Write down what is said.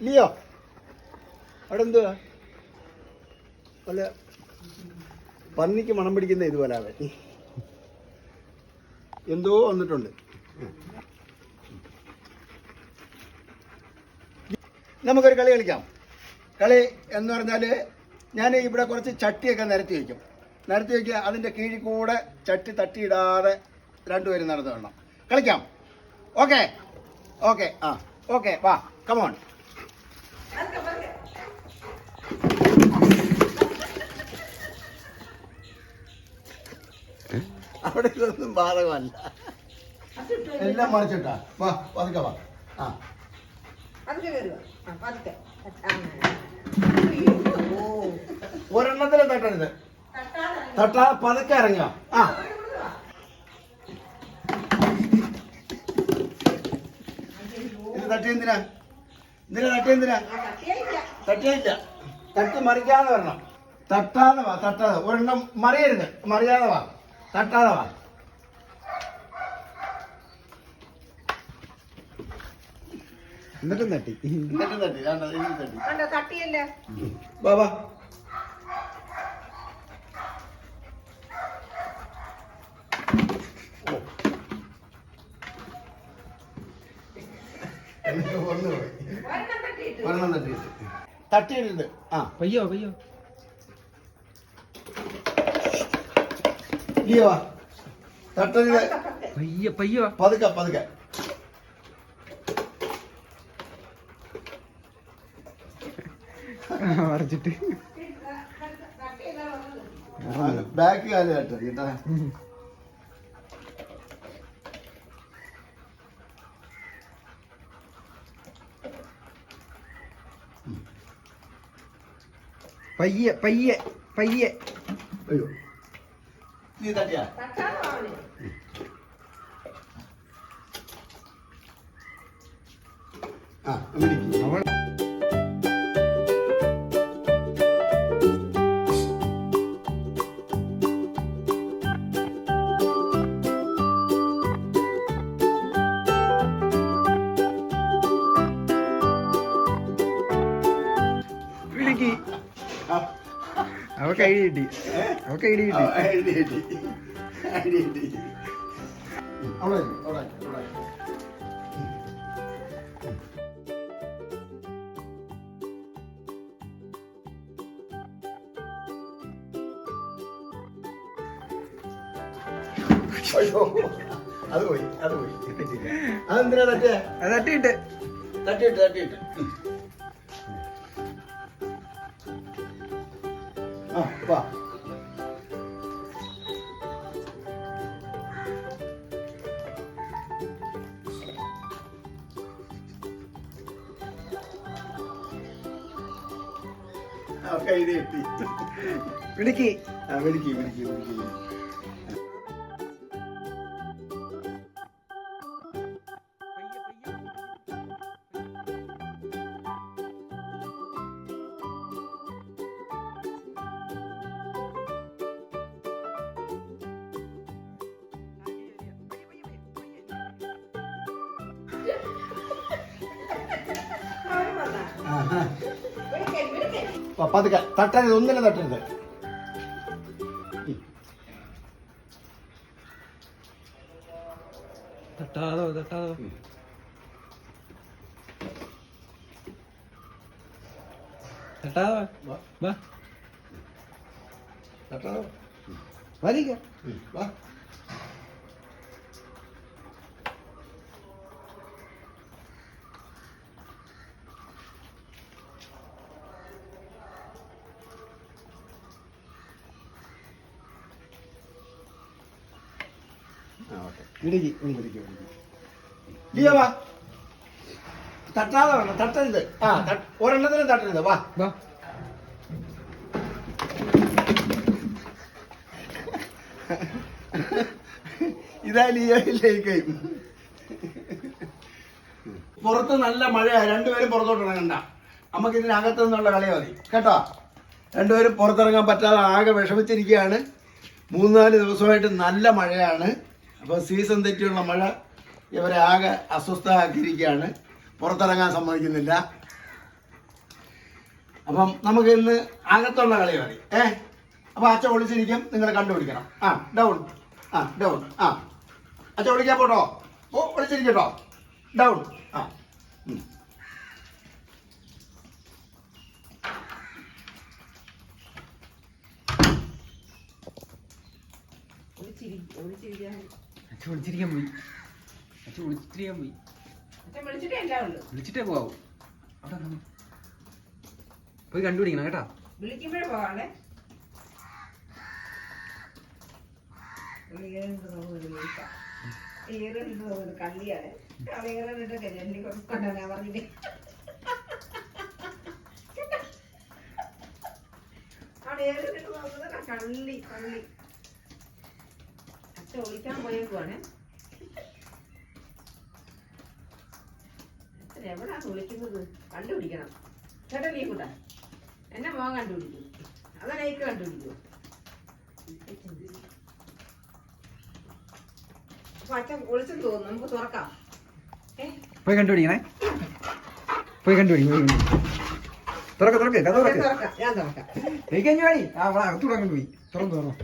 Leo അവിടെ എന്തുവാ വല്ല പന്നിക്ക് മണം പിടിക്കുന്ന ഇതുപോലെ അവൻ എന്തോ വന്നിട്ടുണ്ട്. നമുക്കൊരു കളി കളിക്കാം. കളി എന്ന് പറഞ്ഞാൽ ഞാൻ ഇവിടെ കുറച്ച് ചട്ടിയൊക്കെ നിരത്തി വയ്ക്കും. നിരത്തി വയ്ക്കുക, അതിൻ്റെ കീഴിൽ കൂടെ ചട്ടി തട്ടിയിടാതെ രണ്ടുപേരും നടന്നു വേണം. കളിക്കാം. ഓക്കെ ഓക്കെ ആ ഓക്കെ വാ കമോൺ. അവിടെ ഇതൊന്നും ബാധകമല്ല, എല്ലാം മറിച്ചിട്ടാ. വാ പതുക്കെ വാ. ആ ഒരെണ്ണത്തിലും തട്ടരുത്, തട്ടാ പതുക്കെ ഇറങ്ങിയോ. ആ ഇത് തട്ടിയെന്തിനാ, തട്ടിയെന്തിനാ? തട്ടിയില്ല, തട്ടി മറിക്കാതെ വരണം. തട്ടാതെ വാ, തട്ടാതെ. ഒരെണ്ണം മറിയരുത്, മറിയാതെ വാ, തട്ടാതെ വാ. എന്നിട്ടും തട്ടി, എന്നിട്ടും തട്ടി, തട്ടിയല്ലേ. വാ വാ. ഒരെണ്ണം തട്ടിയിട്ട് തട്ടിയിട്ടുണ്ട്. ആ പയ്യോ പയ്യോ ലിയോ തട്ടരുത്, പയ്യോ പയ്യോ പതുക്കെ പതുക്കെ. മറിച്ചിട്ട് ബാക്ക് കാല് തട്ടരുത് കേട്ടാ. പയ്യെ പയ്യെ പയ്യെ. അയ്യോ നീ തട്ടിയാ. ആ അവൾ വിളിക്ക്. അവ കൈ കിട്ടി, അവ കൈ കിട്ടി. അയ്യോ അത് പോയി, അത് പോയി. അതെന്തിനാ തട്ടിയ? അത് തട്ടിയിട്ട് തട്ടിയിട്ട് തട്ടിയിട്ട്. ആ വാ. കൈ തട്ടി. വിളിക്ക്. വിളിക്ക് വിളിക്ക് വിളിക്ക്. പതുക്കെ തട്ടരുത്, ഒന്നിനും തട്ടരുത്. തട്ടാതോ തട്ടാതോ. തട്ടാതോ വാ. തട്ടാതോ വലിക്ക. വാ. വിളിക്ക് വിളിക്ക് വിളിക്ക്. ലിയോ വാ. തട്ടാതെ വേണം, തട്ടരുത്. ആ ഒരെണ്ണത്തിനും തട്ടരുത്. വാ വാ. ഇതാ ലിയോയിലേക്ക്. പുറത്ത് നല്ല മഴയാ, രണ്ടുപേരും പുറത്തോട്ട് ഇറങ്ങണ്ട. നമുക്ക് ഇതിനകത്തു നിന്നുള്ള കളി മതി കേട്ടോ. രണ്ടുപേരും പുറത്തിറങ്ങാൻ പറ്റാതെ ആകെ വിഷമിച്ചിരിക്കുകയാണ്. 3-4 ദിവസമായിട്ട് നല്ല മഴയാണ്. അപ്പോൾ സീസൺ തെറ്റിയുള്ള മഴ ഇവരെ ആകെ അസ്വസ്ഥമാക്കിയിരിക്കുകയാണ്. പുറത്തിറങ്ങാൻ സമ്മതിക്കുന്നില്ല. അപ്പം നമുക്ക് ഇന്ന് അകത്തുള്ള കളി മതി. അപ്പൊ അച്ഛ ഒളിച്ചിരിക്കും, നിങ്ങൾ കണ്ടുപിടിക്കണം. ഡൗൺ. ഡൗൺ. അച്ഛ ഒളിക്കാൻ പോട്ടോ. ഒളിച്ചിരിക്കട്ടോ. ഡൗൺ. വിളിച്ചിരിക്കാൻ പോയി. വിളിച്ചിട്ടേ പോവാവൂ. പോയി കണ്ടുപിടിക്കണം കേട്ടാ. വിളിക്കുമ്പോഴേ പോവാണേ. കള്ളിയാണ് കളിയാറിട്ടൊക്കെ പറഞ്ഞിട്ട് കള്ളി കള്ളി അച്ഛൻ ഒളിക്കാൻ പോയേക്കുവാണേ. അച്ഛൻ എവിടാണ് വിളിക്കുന്നത്? കണ്ടുപിടിക്കണം. ചേട്ടാ നീ കൂട്ടാ എന്നെ മോൻ കണ്ടുപിടിക്കും. അതെനിക്ക് കണ്ടുപിടിക്കും. അപ്പൊ അച്ഛൻ ഒളിച്ചെന്ന് തോന്നുന്നു. നമുക്ക് തുറക്കാം. പോയി കണ്ടുപിടിക്കണേ. പോയി കണ്ടുപിടിക്കും. തുറക്ക തുറക്ക കഥ തുറക്ക. ഞാൻ തുറക്കാം. എനിക്ക് അഞ്ഞു വേണി. അകത്തൂടെ അങ്ങോട്ട് പോയി തുറന്നു തുറന്നു.